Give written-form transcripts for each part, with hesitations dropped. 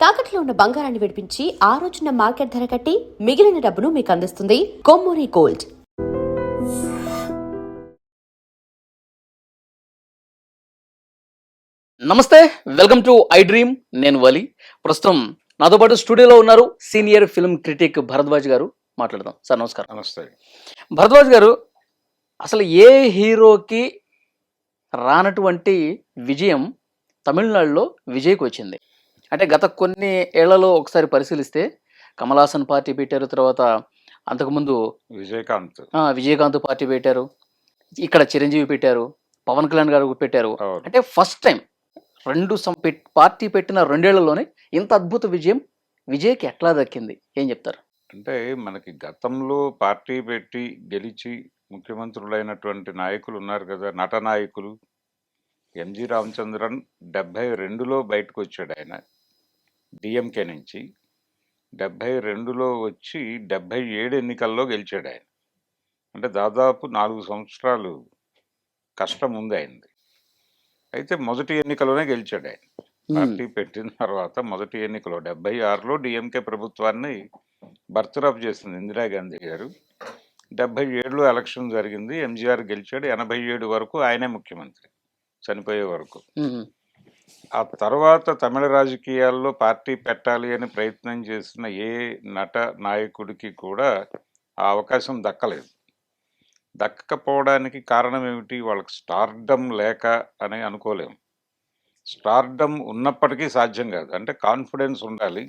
తాకట్లో ఉన్న బంగారాన్ని విడిపించి ఆ రోజున మార్కెట్ ధర కట్టి మిగిలిన డబ్బును మీకు అందిస్తుంది కొమ్మూరి గోల్డ్. నమస్తే, వెల్కమ్ టు ఐ డ్రీమ్. నేను వలి. ప్రస్తుతం నాతో పాటు స్టూడియోలో ఉన్నారు సీనియర్ ఫిల్మ్ క్రిటిక్ భరద్వాజ్ గారు. మాట్లాడదాం సార్. నమస్కారం. నమస్తే. భరద్వాజ్ గారు, అసలు ఏ హీరోకి రానటువంటి విజయం తమిళనాడులో విజయ్కి వచ్చింది? అంటే గత కొన్ని ఏళ్లలో ఒకసారి పరిశీలిస్తే కమల్ హాసన్ పార్టీ పెట్టారు, తర్వాత అంతకుముందు విజయకాంత్ పార్టీ పెట్టారు, ఇక్కడ చిరంజీవి పెట్టారు, పవన్ కళ్యాణ్ గారు పెట్టారు. అంటే ఫస్ట్ టైం పార్టీ పెట్టిన 2 ఏళ్లలోనే ఇంత అద్భుత విజయం విజయ్కి ఎట్లా దక్కింది? ఏం చెప్తారు? అంటే మనకి గతంలో పార్టీ పెట్టి గెలిచి ముఖ్యమంత్రులైనటువంటి నాయకులు ఉన్నారు కదా, నట నాయకులు. ఎంజి రామచంద్రన్ 72లో బయటకు వచ్చాడు. ఆయన డిఎంకే నుంచి 72లో వచ్చి 77 ఎన్నికల్లో గెలిచాడు ఆయన. అంటే దాదాపు 4 సంవత్సరాలు కష్టం ఉంది ఆయనది. అయితే మొదటి ఎన్నికలోనే గెలిచాడు ఆయన. పార్టీ పెట్టిన తర్వాత మొదటి ఎన్నికలో 76లో డిఎంకే ప్రభుత్వాన్ని బర్తరఫ్ చేసింది ఇందిరాగాంధీ గారు. 77లో ఎలక్షన్ జరిగింది, ఎంజీఆర్ గెలిచాడు. 87 వరకు ఆయనే ముఖ్యమంత్రి, చనిపోయే వరకు. ఆ తర్వాత తమిళ రాజకీయాల్లో పార్టీ పెట్టాలి అని ప్రయత్నం చేసిన ఏ నట నాయకుడికి కూడా ఆ అవకాశం దక్కలేదు. దక్కకపోవడానికి కారణం ఏమిటి? వాళ్ళకి స్టార్డమ్ లేక అని అనుకోలేము. స్టార్డమ్ ఉన్నప్పటికీ సాధ్యం కాదు. అంటే కాన్ఫిడెన్స్ ఉండాలి,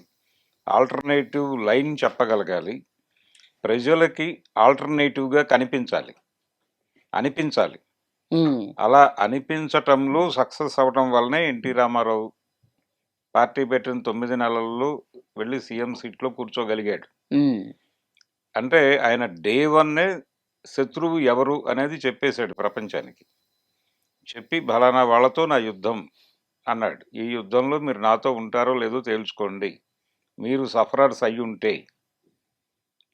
ఆల్టర్నేటివ్ లైన్ చెప్పగలగాలి, ప్రజలకి ఆల్టర్నేటివ్గా అనిపించాలి. అలా అనిపించటంలో సక్సెస్ అవడం వల్లనే ఎన్టీ రామారావు పార్టీ పెట్టిన 9 నెలల్లో వెళ్ళి సీఎం సీట్లో కూర్చోగలిగాడు. అంటే ఆయన డే 1 శత్రువు ఎవరు అనేది చెప్పేశాడు ప్రపంచానికి. చెప్పి ఫలానా వాళ్ళతో నా యుద్ధం అన్నాడు. ఈ యుద్ధంలో మీరు నాతో ఉంటారో లేదో తేల్చుకోండి. మీరు సఫరర్స్ అయి ఉంటే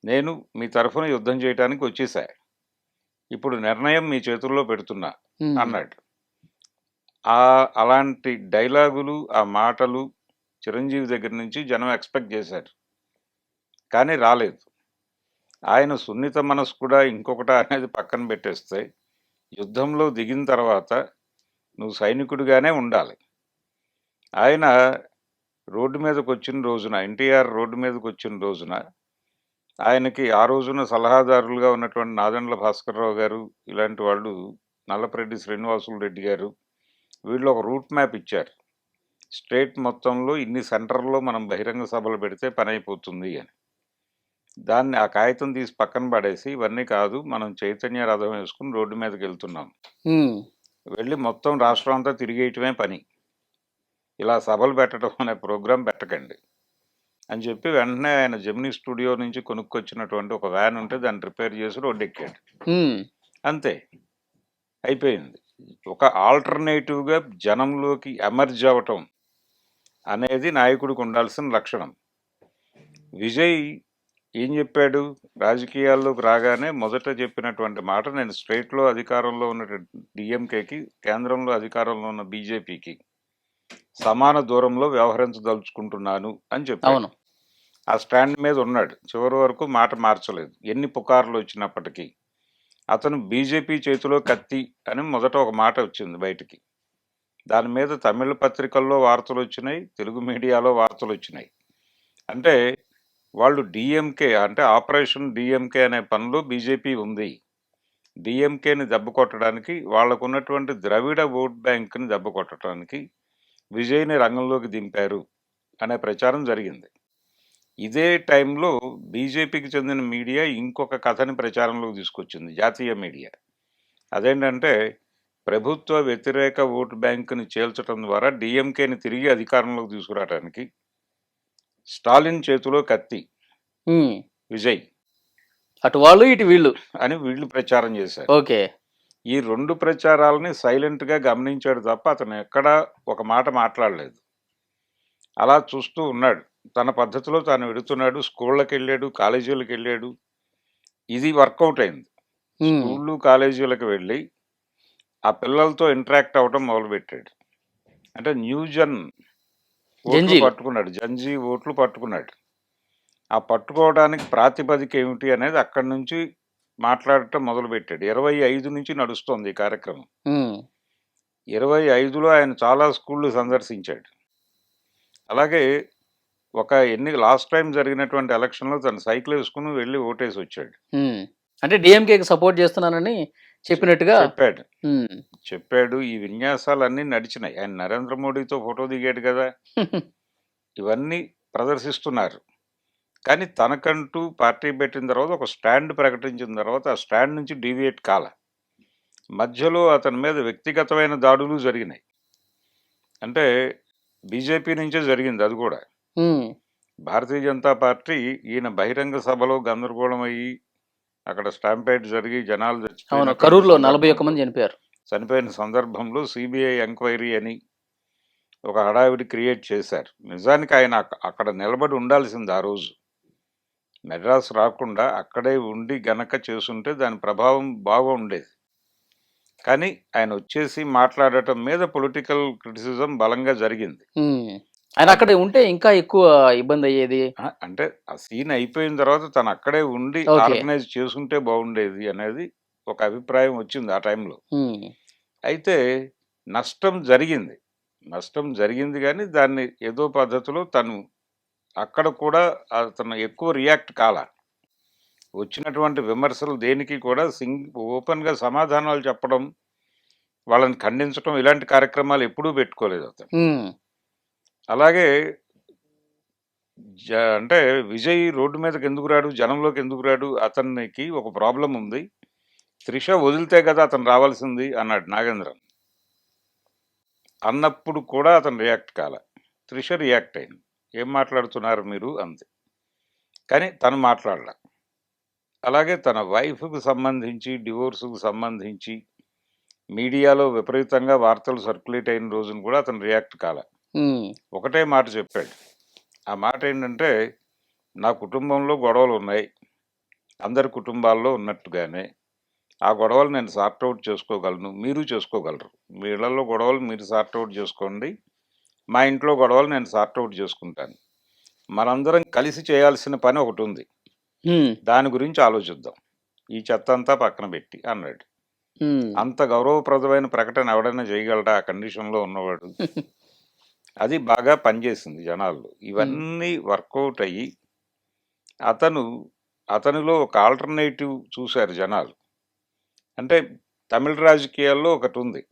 నేను మీ తరఫున యుద్ధం చేయడానికి వచ్చేసా. ఇప్పుడు నిర్ణయం మీ చేతుల్లో పెడుతున్నా అన్నాడు. అలాంటి డైలాగులు, ఆ మాటలు చిరంజీవి దగ్గర నుంచి జనం ఎక్స్పెక్ట్ చేశారు, కానీ రాలేదు. ఆయన సున్నిత మనసు కూడా ఇంకొకట అనేది పక్కన పెట్టేస్తే, యుద్ధంలో దిగిన తర్వాత నువ్వు సైనికుడిగానే ఉండాలి. ఆయన రోడ్డు మీదకి వచ్చిన రోజున, ఎన్టీఆర్ రోడ్డు మీదకి వచ్చిన రోజున, ఆయనకి ఆ రోజున సలహాదారులుగా ఉన్నటువంటి నాదెండ్ల భాస్కర్రావు గారు, ఇలాంటి వాళ్ళు, నల్లపరెడ్డి శ్రీనివాసులు రెడ్డి గారు, వీళ్ళు ఒక రూట్ మ్యాప్ ఇచ్చారు. స్టేట్ మొత్తంలో ఇన్ని సెంటర్లో మనం బహిరంగ సభలు పెడితే పని అయిపోతుంది అని. దాన్ని ఆ కాగితం తీసి పక్కన పడేసి, ఇవన్నీ కాదు, మనం చైతన్య రథం వేసుకుని రోడ్డు మీదకి వెళ్తున్నాం, వెళ్ళి మొత్తం రాష్ట్రం అంతా తిరిగేయటమే పని, ఇలా సభలు పెట్టడం అనే ప్రోగ్రాం పెట్టకండి అని చెప్పి వెంటనే ఆయన జెమినీ స్టూడియో నుంచి కొనుక్కొచ్చినటువంటి ఒక వ్యాన్ ఉంటే దాన్ని రిపేర్ చేసి రోడ్డు ఎక్కాడు. అంతే, అయిపోయింది. ఒక ఆల్టర్నేటివ్గా జనంలోకి ఎమర్జ్ అవ్వటం అనేది నాయకుడికి ఉండాల్సిన లక్షణం. విజయ్ ఏం చెప్పాడు? రాజకీయాల్లోకి రాగానే మొదట చెప్పినటువంటి మాట, నేను స్టేట్లో అధికారంలో ఉన్న డిఎంకేకి, కేంద్రంలో అధికారంలో ఉన్న బీజేపీకి సమాన దూరంలో వ్యవహరించదలుచుకుంటున్నాను అని చెప్పాను. ఆ స్టాండ్ మీద ఉన్నాడు. చివరి వరకు మాట మార్చలేదు. ఎన్ని పుకార్లు వచ్చినప్పటికీ అతను బీజేపీ చేతిలో కత్తి అని మొదట ఒక మాట వచ్చింది బయటికి. దాని మీద తమిళ పత్రికల్లో వార్తలు వచ్చినాయి, తెలుగు మీడియాలో వార్తలు వచ్చినాయి. అంటే వాళ్ళు డిఎంకే, అంటే ఆపరేషన్ డిఎంకే అనే పనిలో బీజేపీ ఉంది. డిఎంకేని దెబ్బ కొట్టడానికి, వాళ్ళకున్నటువంటి ద్రవిడ ఓట్ బ్యాంక్ని దెబ్బ కొట్టడానికి విజయ్ని రంగంలోకి దింపారు అనే ప్రచారం జరిగింది. ఇదే టైంలో బీజేపీకి చెందిన మీడియా ఇంకొక కథని ప్రచారంలోకి తీసుకొచ్చింది, జాతీయ మీడియా. అదేంటంటే, ప్రభుత్వ వ్యతిరేక ఓటు బ్యాంకుని చేల్చడం ద్వారా డిఎంకేని తిరిగి అధికారంలోకి తీసుకురావడానికి స్టాలిన్ చేతిలో కత్తి విజయ్, అటు వాళ్ళు ఇటు వీళ్ళు అని వీళ్ళు ప్రచారం చేశారు. ఓకే. ఈ 2 ప్రచారాలని సైలెంట్గా గమనించాడు తప్ప అతను ఎక్కడా ఒక మాట మాట్లాడలేదు. అలా చూస్తూ ఉన్నాడు. తన పద్ధతిలో తాను వెడుతున్నాడు. స్కూళ్ళకి వెళ్ళాడు, కాలేజీలకు వెళ్ళాడు. ఇది వర్కౌట్ అయింది. స్కూళ్ళు కాలేజీలకు వెళ్ళి ఆ పిల్లలతో ఇంటరాక్ట్ అవ్వడం మొదలుపెట్టాడు. అంటే న్యూజన్ ఓట్లు జంజీలు. పట్టుకున్నాడు, జంజీ ఓట్లు పట్టుకున్నాడు. ఆ పట్టుకోవడానికి ప్రాతిపదిక ఏమిటి అనేది అక్కడి నుంచి మాట్లాడటం మొదలుపెట్టాడు. 25 నుంచి నడుస్తోంది ఈ కార్యక్రమం. ఉమ్, 25లో ఆయన చాలా స్కూళ్ళు సందర్శించాడు. అలాగే లాస్ట్ టైం జరిగినటువంటి ఎలక్షన్లో తను సైకిల్ వేసుకుని వెళ్ళి ఓటేసి వచ్చాడు. ఉమ్. అంటే డిఎంకేకి సపోర్ట్ చేస్తున్నానని చెప్పినట్టుగా. చెప్పాడు ఉమ్. చెప్పాడు ఈ విన్యాసాలన్నీ నడిచినాయి. ఆయన నరేంద్ర మోడీతో ఫోటో దిగాడు కదా, ఇవన్నీ ప్రదర్శిస్తున్నారు. కానీ తనకంటూ పార్టీ పెట్టిన తర్వాత ఒక స్టాండ్ ప్రకటించిన తర్వాత ఆ స్టాండ్ నుంచి డీవియేట్ కాల. మధ్యలో అతని మీద వ్యక్తిగతమైన దాడులు జరిగినాయి. అంటే బీజేపీ నుంచే జరిగింది అది కూడా. ఉమ్, భారతీయ జనతా పార్టీ ఈయన బహిరంగ సభలో గందరగోళం అయ్యి అక్కడ స్టాంపేడ్ జరిగి జనాలు అవును, చచ్చిపోయినటువంటి కరూరులో 41 సందర్భంలో- మంది చనిపోయారు. చనిపోయిన సందర్భంలో సిబిఐ ఎంక్వైరీ అని ఒక హడావిడి క్రియేట్ చేశారు. నిజానికి ఆయన అక్కడ నిలబడి ఉండాల్సింది ఆ రోజు. మెడ్రాస్ రాకుండా అక్కడే ఉండి గనక చేసుంటే దాని ప్రభావం బాగా ఉండేది. కానీ ఆయన వచ్చేసి మాట్లాడటం మీద పొలిటికల్ క్రిటిసిజం బలంగా జరిగింది. ఉమ్. ఆయన అక్కడ ఉంటే ఇంకా ఎక్కువ ఇబ్బంది అయ్యేది. అంటే ఆ సీన్ అయిపోయిన తర్వాత తను అక్కడే ఉండి ఓకే. ఆర్గనైజ్ చేసుంటే బాగుండేది అనేది ఒక అభిప్రాయం వచ్చింది ఆ టైంలో. ఉమ్, అయితే నష్టం జరిగింది కానీ దాన్ని ఏదో పద్ధతిలో తను అక్కడ కూడా అతను ఎక్కువ రియాక్ట్ కాల. వచ్చినటువంటి విమర్శలు దేనికి కూడా ఓపెన్గా సమాధానాలు చెప్పడం, వాళ్ళని ఖండించడం, ఇలాంటి కార్యక్రమాలు ఎప్పుడూ పెట్టుకోలేదు అతను. ఉమ్, అలాగే అంటే విజయ్ రోడ్డు మీదకి ఎందుకు రాడు, జనంలోకి ఎందుకు రాడు, అతనికి ఒక ప్రాబ్లం ఉంది, త్రిష వదిలితే కదా అతను రావాల్సింది అన్నాడు నాగేంద్రన్. అన్నప్పుడు కూడా అతను రియాక్ట్ కాల. త్రిష రియాక్ట్ అయింది. ఏం మాట్లాడుతున్నారు మీరు అంది. కానీ తను మాట్లాడలే. అలాగే తన వైఫ్కు సంబంధించి డివోర్స్కు సంబంధించి మీడియాలో విపరీతంగా వార్తలు సర్క్యులేట్ అయిన రోజున కూడా అతను రియాక్ట్ కాల. ఉమ్, ఒకటే మాట చెప్పాడు. ఆ మాట ఏంటంటే, నా కుటుంబంలో గొడవలు ఉన్నాయి, అందరి కుటుంబాల్లో ఉన్నట్టుగానే ఆ గొడవలు నేను సార్ట్అవుట్ చేసుకోగలను, మీరు చేసుకోగలరు. మీ ఇళ్లలో గొడవలు మీరు సార్ట్అవుట్ చేసుకోండి, మా ఇంట్లో గొడవలు నేను సార్ట్అవుట్ చేసుకుంటాను. మనందరం కలిసి చేయాల్సిన పని ఒకటి ఉంది, ఉమ్, దాని గురించి ఆలోచిద్దాం, ఈ చెత్త అంతా పక్కన పెట్టి అన్నాడు. ఉమ్. అంత గౌరవప్రదమైన ప్రకటన ఎవడైనా చేయగలడా ఆ కండిషన్లో ఉన్నవాడు? అది బాగా పనిచేసింది జనాల్లో. ఇవన్నీ వర్కౌట్ అయ్యి అతనిలో ఒక ఆల్టర్నేటివ్ చూశారు జనాలు. అంటే తమిళ రాజకీయాల్లో ఒకటి ఉంది,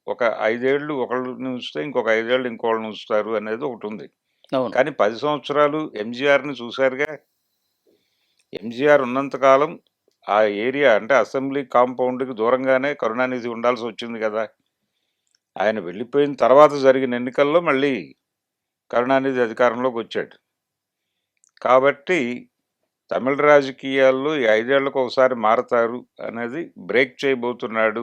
ఒక 5 ఏళ్ళు ఒకళ్ళని ఉంచితే ఇంకొక 5 ఏళ్ళు ఇంకోళ్ళని ఉంచుతారు అనేది ఒకటి ఉంది. అవును. కానీ 10 సంవత్సరాలు ఎంజీఆర్ని చూశారుగా. ఎంజీఆర్ ఉన్నంతకాలం ఆ ఏరియా అంటే అసెంబ్లీ కాంపౌండ్కి దూరంగానే కరుణానిధి ఉండాల్సి వచ్చింది కదా. ఆయన వెళ్ళిపోయిన తర్వాత జరిగిన ఎన్నికల్లో మళ్ళీ కరుణానిధి అధికారంలోకి వచ్చాడు. కాబట్టి తమిళ రాజకీయాల్లో ఈ 5 ఏళ్లకు ఒకసారి మారతారు అనేది బ్రేక్ చేయబోతున్నాడు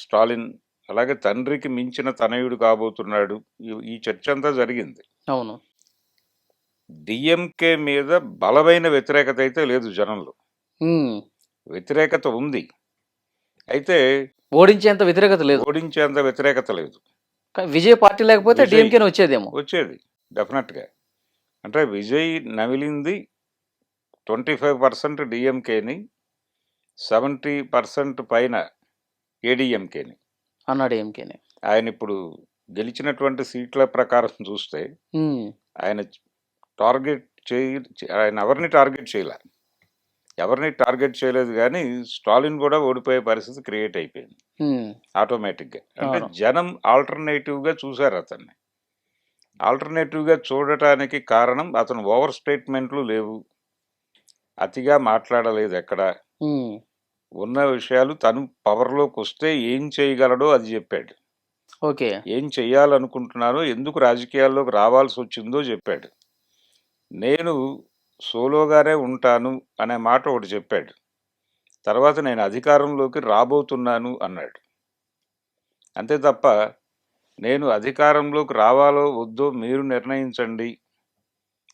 స్టాలిన్. అలాగే తండ్రికి మించిన తనయుడు కాబోతున్నాడు. ఈ చర్చ అంతా జరిగింది. అవును. డిఎంకే మీద బలమైన వ్యతిరేకత అయితే లేదు జనంలో. ఉమ్. వ్యతిరేకత ఉంది, అయితే ఓడించేంత వ్యతిరేకత లేదు. ఓడించేంత వ్యతిరేకత లేదు. కానీ విజయ్ పార్టీ లేకపోతే విజయ్ డిఎంకే వచ్చేదేమో. వచ్చేది డెఫినెట్గా. అంటే విజయ్ నమిలింది 25% డిఎంకేని, 70% పైన ఏడిఎంకేని అన్నాడు డిఎంకేనే. ఆయన ఇప్పుడు గెలిచినటువంటి సీట్ల ప్రకారం చూస్తే ఉమ్, ఆయన ఆయన ఎవరిని టార్గెట్ చేయలేదు కానీ స్టాలిన్ కూడా ఓడిపోయే పరిస్థితి క్రియేట్ అయిపోయింది ఉమ్, ఆటోమేటిక్గా. అంటే అవును. జనం ఆల్టర్నేటివ్గా చూశారు అతన్ని. ఆల్టర్నేటివ్గా చూడటానికి కారణం అతను ఓవర్ స్టేట్మెంట్లు లేవు, అతిగా మాట్లాడలేదు ఎక్కడ. ఉమ్, ఉన్న విషయాలు తను పవర్లోకి వస్తే ఏం చేయగలడో అది చెప్పాడు. ఓకే. ఏం చెయ్యాలనుకుంటున్నారో, ఎందుకు రాజకీయాల్లోకి రావాల్సి వచ్చిందో చెప్పాడు. నేను సోలోగానే ఉంటాను అనే మాట ఒకటి చెప్పాడు. తర్వాత నేను అధికారంలోకి రాబోతున్నాను అన్నాడు. అంతే తప్ప నేను అధికారంలోకి రావాలో వద్దో మీరు నిర్ణయించండి,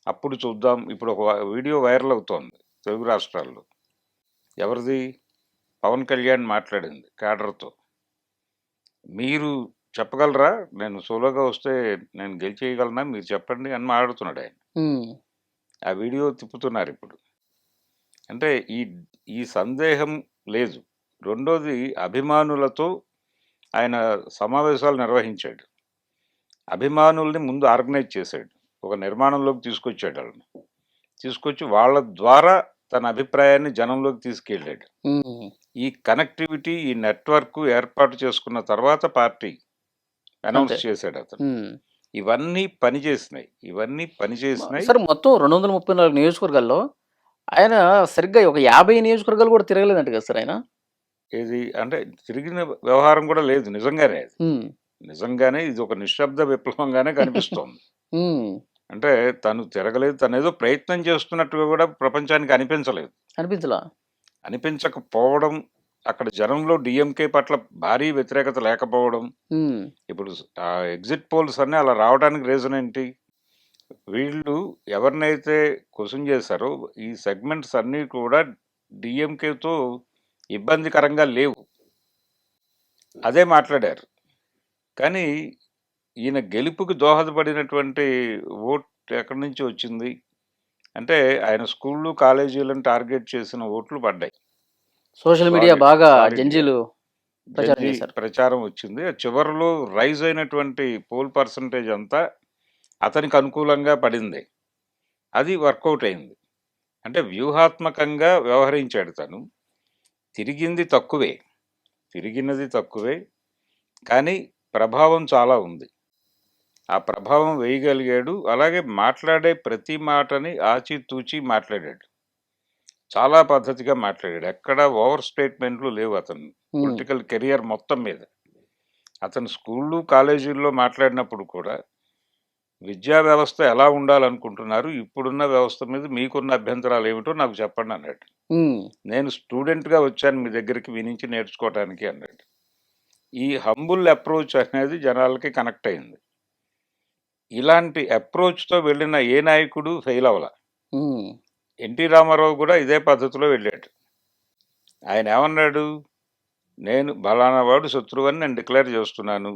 అప్పుడు చూద్దాం. ఇప్పుడు ఒక వీడియో వైరల్ అవుతోంది తెలుగు రాష్ట్రాల్లో. ఎవరిది? పవన్ కళ్యాణ్ మాట్లాడింది క్యాడర్తో. మీరు చెప్పగలరా? నేను సోలోగా వస్తే నేను గెలిచేయగలనా? మీరు చెప్పండి అని మాట్లాడుతున్నాడు ఆయన. ఉమ్, ఆ వీడియో తిప్పుతున్నారు ఇప్పుడు. అంటే ఈ ఈ సందేహం లేదు. రెండోది అభిమానులతో ఆయన సమావేశాలు నిర్వహించాడు. అభిమానుల్ని ముందు ఆర్గనైజ్ చేశాడు. ఒక నిర్మాణంలోకి తీసుకొచ్చాడు వాళ్ళని. తీసుకొచ్చి వాళ్ళ ద్వారా తన అభిప్రాయాన్ని జనంలోకి తీసుకెళ్ళాడు. ఉమ్, ఈ కనెక్టివిటీ, ఈ నెట్వర్క్ ఏర్పాటు చేసుకున్న తర్వాత పార్టీ అనౌన్స్ అంతే. చేశాడు అతను. ఉమ్. ఇవన్నీ పనిచేసినాయి. సార్ మొత్తం 234 నియోజకవర్గాల్లో ఆయన సరిగ్గా ఒక 50 నియోజకవర్గాలు కూడా తిరగలేదంట కదా సార్ ఆయన. ఏది అంటే తిరిగిన వ్యవహారం కూడా లేదు నిజంగానే. అది ఉమ్, నిజంగానే ఇది ఒక నిశ్శబ్ద విప్లవంగానే కనిపిస్తోంది. ఉమ్, అంటే తను తిరగలేదు, తను ఏదో ప్రయత్నం చేస్తున్నట్టుగా కూడా ప్రపంచానికి అనిపించలేదు. అనిపించలా. అనిపించకపోవడం, అక్కడ జనంలో డిఎంకే పట్ల భారీ వ్యతిరేకత లేకపోవడం. ఉమ్, ఇప్పుడు ఆ ఎగ్జిట్ పోల్స్ అన్నీ అలా రావడానికి రీజన్ ఏంటి? వీళ్ళు ఎవరినైతే క్వశ్చన్ చేశారో ఈ సెగ్మెంట్స్ అన్నీ కూడా డిఎంకేతో ఇబ్బందికరంగా లేవు, అదే మాట్లాడారు. కానీ ఈయన గెలుపుకి దోహదపడినటువంటి ఓట్ ఎక్కడి నుంచి వచ్చింది అంటే ఆయన స్కూళ్ళు కాలేజీలను టార్గెట్ చేసిన ఓట్లు పడ్డాయి. సోషల్ మీడియా Solid- బాగా solid జంజీలు ప్రచారం జడ్జి చేశారు. ప్రచారం వచ్చింది. చివరిలో రైజ్ అయినటువంటి పోల్ పర్సంటేజ్ అంతా అతనికి అనుకూలంగా పడింది. అది వర్కౌట్ అయింది. అంటే వ్యూహాత్మకంగా వ్యవహరించాడు తను. తిరిగినది తక్కువే, కానీ ప్రభావం చాలా ఉంది. ఆ ప్రభావం వేయగలిగాడు. అలాగే మాట్లాడే ప్రతి మాటని ఆచితూచి మాట్లాడాడు. చాలా పద్ధతిగా మాట్లాడాడు. ఎక్కడ ఓవర్ స్టేట్మెంట్లు లేవు అతను పొలిటికల్ కెరియర్ మొత్తం మీద. అతను స్కూళ్ళు కాలేజీల్లో మాట్లాడినప్పుడు కూడా విద్యా వ్యవస్థ ఎలా ఉండాలనుకుంటున్నారు, ఇప్పుడున్న వ్యవస్థ మీద మీకున్న అభ్యంతరాలు ఏమిటో నాకు చెప్పండి అన్నాడు. ఉమ్, నేను స్టూడెంట్గా వచ్చాను మీ దగ్గరికి వినించి నేర్చుకోవడానికి అన్నాడు. ఈ హంబుల్ అప్రోచ్ అనేది జనాలకి కనెక్ట్ అయింది. ఇలాంటి అప్రోచ్తో వెళ్ళిన ఏ నాయకుడు ఫెయిల్ అవ్వాల. ఉమ్, ఎన్టీ రామారావు కూడా ఇదే పద్ధతిలో వెళ్ళాడు. ఆయన ఏమన్నాడు? నేను బలానా వాడు శత్రువు అని నేను డిక్లేర్ చేస్తున్నాను,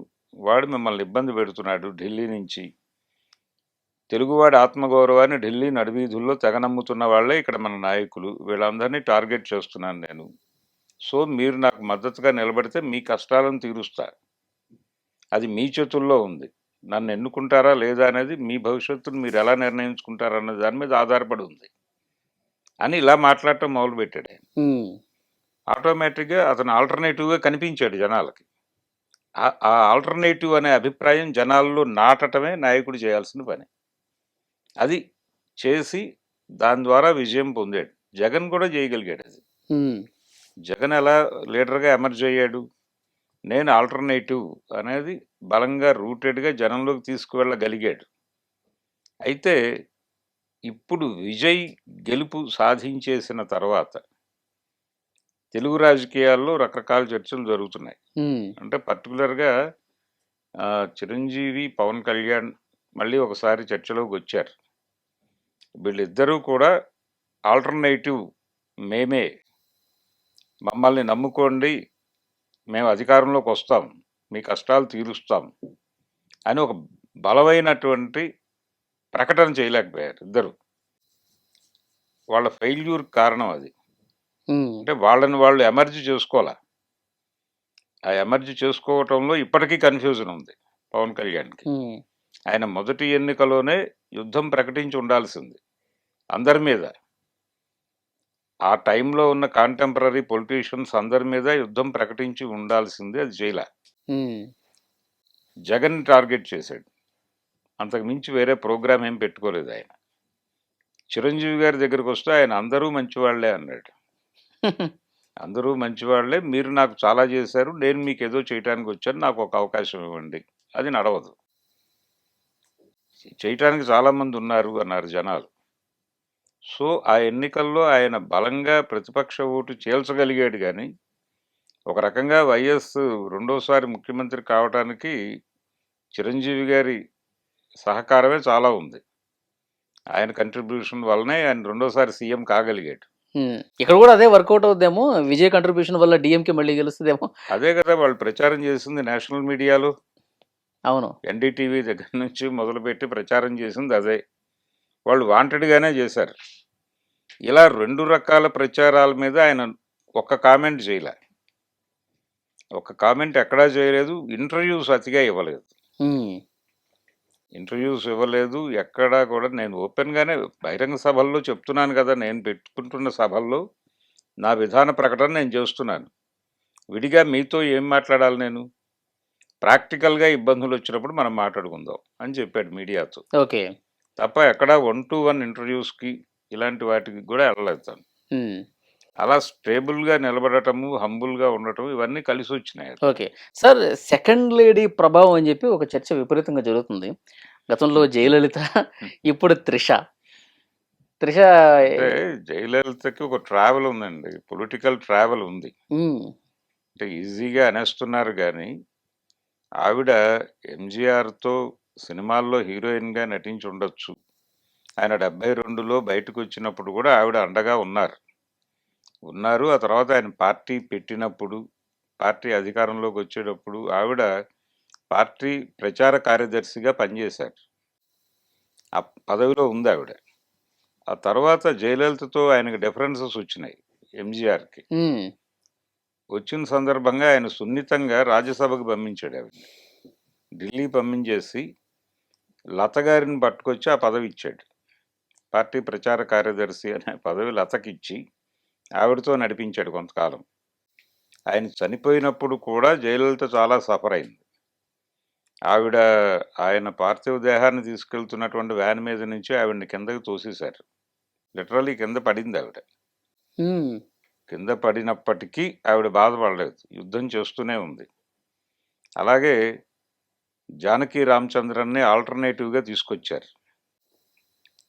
వాడు మిమ్మల్ని ఇబ్బంది పెడుతున్నాడు ఢిల్లీ నుంచి, తెలుగువాడి ఆత్మగౌరవాన్ని ఢిల్లీ నడివీధుల్లో తెగనమ్ముతున్న వాళ్ళే ఇక్కడ మన నాయకులు, వీళ్ళందరినీ టార్గెట్ చేస్తున్నాను నేను. సో మీరు నాకు మద్దతుగా నిలబడితే మీ కష్టాలను తీరుస్తా, అది మీ చేతుల్లో ఉంది, నన్ను ఎన్నుకుంటారా లేదా అనేది మీ భవిష్యత్తును మీరు ఎలా నిర్ణయించుకుంటారన్న దాని మీద ఆధారపడి ఉంది అని ఇలా మాట్లాడటం మొదలుపెట్టాడు ఆయన. ఉమ్, ఆటోమేటిక్గా అతను ఆల్టర్నేటివ్గా కనిపించాడు జనాలకి. ఆ ఆల్టర్నేటివ్ అనే అభిప్రాయం జనాల్లో నాటటమే నాయకుడు చేయాల్సిన పని. అది చేసి దాని ద్వారా విజయం పొందాడు. జగన్ కూడా చేయగలిగాడు అది. ఉమ్, జగన్ ఎలా లీడర్గా ఎమర్జ్ అయ్యాడు? నేను ఆల్టర్నేటివ్ అనేది బలంగా రూటెడ్గా జనంలోకి తీసుకువెళ్ళగలిగాడు. అయితే ఇప్పుడు విజయ్ గెలుపు సాధించేసిన తర్వాత తెలుగు రాజకీయాల్లో రకరకాల చర్చలు జరుగుతున్నాయి. ఉమ్, అంటే పర్టికులర్గా చిరంజీవి, పవన్ కళ్యాణ్ మళ్ళీ ఒకసారి చర్చలోకి వచ్చారు. వీళ్ళిద్దరూ కూడా ఆల్టర్నేటివ్ మేమే, మమ్మల్ని నమ్ముకోండి, మేము అధికారంలోకి వస్తాం, మీ కష్టాలు తీరుస్తాం అని ఒక బలమైనటువంటి ప్రకటన చేయలేకపోయారు ఇద్దరు. వాళ్ళ ఫెయిల్యూర్ కారణం అది. ఉమ్, అంటే వాళ్ళని వాళ్ళు ఎమర్జీ చేసుకోవాలా. ఆ ఎమర్జీ చేసుకోవటంలో ఇప్పటికీ కన్ఫ్యూజన్ ఉంది పవన్ కళ్యాణ్కి. ఉమ్, ఆయన మొదటి ఎన్నికలోనే యుద్ధం ప్రకటించి ఉండాల్సింది అందరి మీద. ఆ టైంలో ఉన్న కాంటెంపరీ పొలిటీషియన్స్ అందరి మీద యుద్ధం ప్రకటించి ఉండాల్సింది, అది చేయలే. ఉమ్, జగన్ టార్గెట్ చేశాడు. అంతకు మించి వేరే ప్రోగ్రామ్ ఏం పెట్టుకోలేదు ఆయన. చిరంజీవి గారి దగ్గరికి వస్తే ఆయన అందరూ మంచివాళ్లే అన్నాడు. అందరూ మంచివాళ్లే, మీరు నాకు చాలా చేశారు, నేను మీకు ఏదో చేయటానికి వచ్చాను, నాకు ఒక అవకాశం ఇవ్వండి. అది నడవదు. చేయటానికి చాలామంది ఉన్నారు అన్నారు జనాలు. సో ఆ ఎన్నికల్లో ఆయన బలంగా ప్రతిపక్ష ఓటు చేల్చగలిగాడు. కానీ ఒక రకంగా వైఎస్ రెండోసారి ముఖ్యమంత్రి కావటానికి చిరంజీవి గారి సహకారమే చాలా ఉంది. ఆయన కంట్రిబ్యూషన్ వల్లనే ఆయన రెండోసారి సీఎం కాగలిగాడు. ఇక్కడ కూడా అదే వర్కౌట్ అవుద్దేమో, విజయ్ కంట్రిబ్యూషన్ వల్ల డిఎంకే మళ్ళీ గెలుస్తుందేమో. అదే కదా వాళ్ళు ప్రచారం చేసింది నేషనల్ మీడియాలో. అవును. ఎన్డీటీవీ దగ్గర నుంచి మొదలుపెట్టి ప్రచారం చేసింది అదే. వాళ్ళు వాంటెడ్గానే చేశారు. ఇలా 2 రకాల ప్రచారాల మీద ఆయన ఒక్క కామెంట్ చేయలే. ఒక్క కామెంట్ ఎక్కడా చేయలేదు. ఇంటర్వ్యూస్ అతిగా ఇవ్వలేదు. హ్మ్. ఇంటర్వ్యూస్ ఇవ్వలేదు. ఎక్కడా కూడా నేను ఓపెన్‌గానే బహిరంగ సభల్లో చెప్తున్నాను కదా! నేను పెట్టుకుంటున్న సభల్లో నా విధాన ప్రకటన నేను చేస్తున్నాను. విడిగా మీతో ఏం మాట్లాడాలి నేను? ప్రాక్టికల్‌గా ఇబ్బందులొచ్చినప్పుడు మనం మాట్లాడుకుందాం అని చెప్పాడు మీడియాతో. ఓకే. తప్ప ఎక్కడ 1-1 ఇంటర్వ్యూస్‌కి ఇలాంటి వాటికి కూడా వెళ్ళలేదు తను. హ్మ్. అలా స్టేబుల్‌గా నిలబడటము, హంబుల్‌గా ఉండటం ఇవన్నీ కలిసొచ్చినాయి. ఓకే. సార్ సెకండ్ లేడీ ప్రభావం అని చెప్పి ఒక చర్చ విపరీతంగా జరుగుతుంది. గతంలో జయలలిత, ఇప్పుడు త్రిష. త్రిష అంటే జయలలితకి ఒక ట్రావెల్ ఉందండి. పొలిటికల్ ట్రావెల్ ఉంది. హ్మ్. అంటే ఈజీగా అనేస్తున్నారు గానీ, ఆవిడ ఎంజీఆర్‌తో సినిమాల్లో హీరోయిన్‌గా నటించుండొచ్చు. ఆయన 72లో బయటకొచ్చినప్పుడు కూడా ఆవిడ అండగా ఉన్నారు. ఆ తర్వాత ఆయన పార్టీ పెట్టినప్పుడు, పార్టీ అధికారంలోకొచ్చేటప్పుడు ఆవిడ పార్టీ ప్రచార కార్యదర్శిగా పనిచేశారు. ఆ పదవిలో ఉందావిడ. ఆ తర్వాత జయలలితతో ఆయనకి డిఫరెన్సెస్ వచ్చినాయి ఎంజీఆర్‌కి. హ్మ్. వచ్చిన సందర్భంగా ఆయన సున్నితంగా రాజ్యసభకు పంపించాడు ఆవిడని. ఢిల్లీ పంపించేసి లత గారిని పట్టుకొచ్చి ఆ పదవి ఇచ్చాడు. పార్టీ ప్రచార కార్యదర్శి అనే పదవి లతకిచ్చి ఆవిడతో నడిపించాడు కొంతకాలం. ఆయన చనిపోయినప్పుడు కూడా జయలలిత చాలా సఫర్ అయింది. ఆవిడ ఆయన పార్థివ దేహాన్ని తీసుకెళ్తున్నటువంటి వ్యాన్ మీద నుంచి ఆవిడని కిందకి తోసేశారు. లిటరల్లీ కింద పడింది ఆవిడ. హ్మ్. కింద పడినప్పటికీ ఆవిడ బాధపడలేదు. యుద్ధం చేస్తూనే ఉంది. అలాగే జానకి రామచంద్రన్‌ని ఆల్టర్‌నేటివ్‌గా తీసుకొచ్చారు.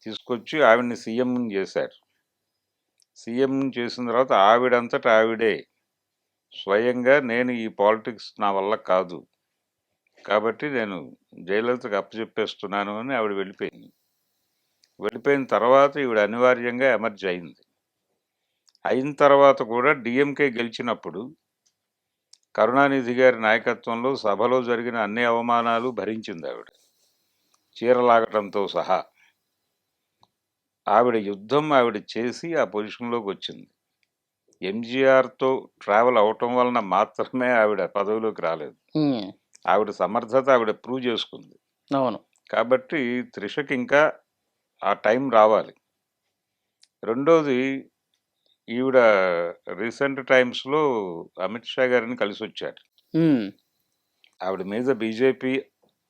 తీసుకొచ్చి ఆవిడని సీఎంని చేశారు. సీఎంని చేసిన తర్వాత ఆవిడంతట ఆవిడే స్వయంగా నేను ఈ పాలిటిక్స్ నా వల్ల కాదు. కాబట్టి నేను జయలలితకి అప్పజెప్పేస్తున్నాను అని ఆవిడ వెళ్ళిపోయింది. వెళ్ళిపోయిన తర్వాత ఈవిడ అనివార్యంగా ఎమర్జ్ అయింది. అయిన తర్వాత కూడా డీఎంకే గెలిచినప్పుడు కరుణానిధి గారి నాయకత్వంలో సభలో జరిగిన అన్ని అవమానాలు భరించింది ఆవిడ. చీరలాగటంతో సహా. ఆవిడ యుద్ధం ఆవిడ చేసి ఆ పొజిషన్‌లోకి వచ్చింది. ఎంజీఆర్‌తో ట్రావెల్ అవ్వటం వలన మాత్రమే ఆవిడ పదవిలోకి రాలేదు. హ్మ్. ఆవిడ సమర్థత ఆవిడ ప్రూవ్ చేసుకుంది. అవును. కాబట్టి త్రిషకి ఇంకా ఆ టైం రావాలి. రెండోది ఈవిడ రీసెంట్ టైమ్స్‌లో అమిత్ షా గారిని కలిసొచ్చారు. హ్మ్. ఆవిడ మీద బీజేపీ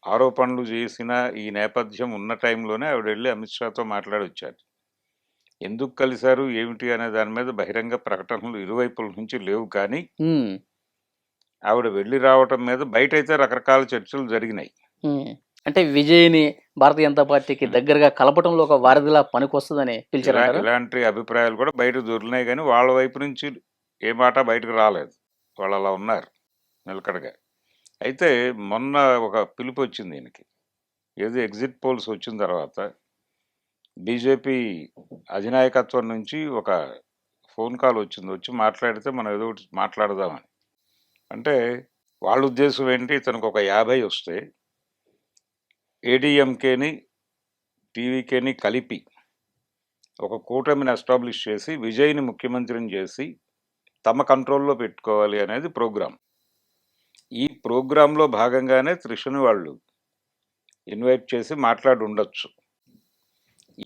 ఆరోపణలు చేసిన ఈ నేపథ్యం ఉన్న టైంలోనే ఆవిడ వెళ్ళి అమిత్ షాతో మాట్లాడొచ్చారు. ఎందుకు కలిశారు ఏమిటి అనే దాని మీద బహిరంగ ప్రకటనలు ఇరువైపుల నుంచి లేవు కానీ హ్మ్. ఆవిడ వెళ్ళి రావటం మీద బయటైతే రకరకాల చర్చలు జరిగినాయి. హ్మ్. అంటే విజయ్‌ని భారతీయ జనతా పార్టీకి దగ్గరగా కలపటంలో ఒక వారధిలా పనికొస్తదని పిలిచారంటారా? ఇలాంటి అభిప్రాయాలు కూడా బయట దొరికినాయి కానీ వాళ్ళ వైపు నుంచి ఏ మాట బయటకు రాలేదు. వాళ్ళు అలా ఉన్నారు నిలకడగా. అయితే మొన్న ఒక పిలుపు వచ్చింది ఈయనకి. ఏదో ఎగ్జిట్ పోల్స్ వచ్చిన తర్వాత బీజేపీ అధినాయకత్వం నుంచి ఒక ఫోన్ కాల్ వచ్చింది. వచ్చి మాట్లాడితే మనం ఏదో ఒకటి మాట్లాడదామని. అంటే వాళ్ళ ఉద్దేశం ఏంటి, ఇతనికి ఒక 50 వస్తే ఏడీఎంకేని, టీవీకేని కలిపి ఒక కూటమిని ఎస్టాబ్లిష్ చేసి విజయ్‌ని ముఖ్యమంత్రిని చేసి తమ కంట్రోల్‌లో పెట్టుకోవాలి అనేది ప్రోగ్రామ్. ఈ ప్రోగ్రామ్‌లో భాగంగానే త్రిషను వాళ్ళు ఇన్వైట్ చేసి మాట్లాడి ఉండొచ్చు.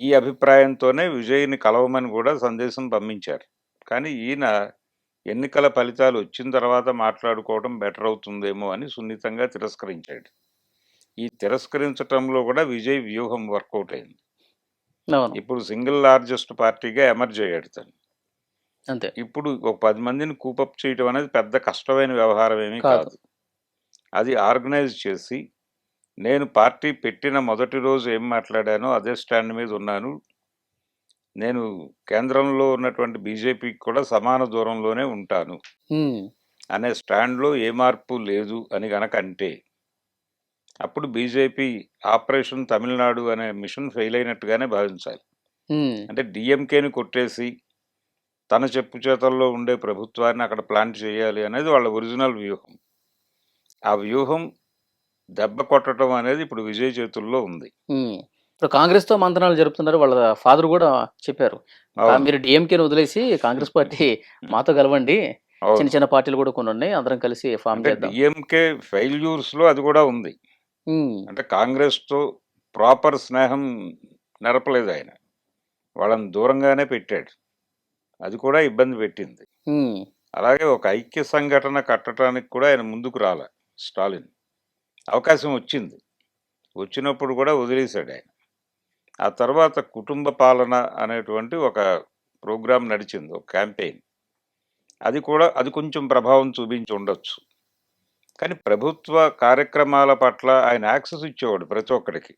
ఈ అభిప్రాయంతోనే విజయ్‌ని కలవమని కూడా సందేశం పంపించారు. కానీ ఈయన ఎన్నికల ఫలితాలు వచ్చిన తర్వాత మాట్లాడుకోవడం బెటర్ అవుతుందేమో అని సున్నితంగా తిరస్కరించాడు. ఈ తిరస్కరించటంలో కూడా విజయ్ వ్యూహం వర్కౌట్ అయింది. అవును. ఇప్పుడు సింగిల్ లార్జెస్ట్ పార్టీగా ఎమర్జ్ అయ్యాడు తను. అంతే. ఇప్పుడు ఒక 10 మందిని కూపప్ చేయడం అనేది పెద్ద కష్టమైన వ్యవహారం ఏమీ కాదు. కాదు. అది ఆర్గనైజ్ చేసి నేను పార్టీ పెట్టిన మొదటి రోజు ఏం మాట్లాడానో అదే స్టాండ్ మీద ఉన్నాను. నేను కేంద్రంలో ఉన్నటువంటి బీజేపీకి కూడా సమాన దూరంలోనే ఉంటాను హ్మ్. అనే స్టాండ్‌లో ఏ మార్పు లేదు అని గనక అంటే, అప్పుడు బీజేపీ ఆపరేషన్ తమిళనాడు అనే మిషన్ ఫెయిల్ అయినట్టుగానే భావించాలి. హ్మ్. అంటే డీఎంకేని కొట్టేసి తన చెప్పు చేతల్లో ఉండే ప్రభుత్వాన్ని అక్కడ ప్లాంట్ చేయాలి అనేది వాళ్ళ ఒరిజినల్ వ్యూహం. ఆ వ్యూహం దెబ్బ కొట్టడం అనేది ఇప్పుడు విజయ్ చేతుల్లో ఉంది. ఇప్పుడు కాంగ్రెస్తో మంతనాలు జరుపుతున్నారు. వాళ్ళ ఫాదర్ కూడా చెప్పారు, అవును. మీరు డిఎంకేని వదిలేసి కాంగ్రెస్ పార్టీ మాతో కలవండి, చిన్న అవును. చిన్న పార్టీలు కూడా కొన్ని ఉన్నాయి, అందరం కలిసి ఫామ్ అంటే చేద్దాం. డిఎంకే ఫెయిల్యూర్స్‌లో అది కూడా ఉంది. ఉమ్, అంటే కాంగ్రెస్‌తో ప్రాపర్ స్నేహం నెరపలేదాయన. వాళ్ళని దూరంగానే పెట్టాడు. అది కూడా ఇబ్బంది పెట్టింది. ఉమ్, అలాగే ఒక ఐక్య సంఘటన కట్టడానికి కూడా ఆయన ముందుకు రాలే స్టాలిన్. అవకాశం వచ్చింది. వచ్చినప్పుడు కూడా వదిలేసాడాయన. ఆ తర్వాత కుటుంబ పాలన అనేటువంటి ఒక ప్రోగ్రామ్ నడిచింది. ఒక క్యాంపెయిన్. అది కొంచెం ప్రభావం చూపించి ఉండొచ్చు. కానీ ప్రభుత్వ కార్యక్రమాల పట్ల ఆయన యాక్సెస్ ఇచ్చేవాడు ప్రతి ఒక్కడికి.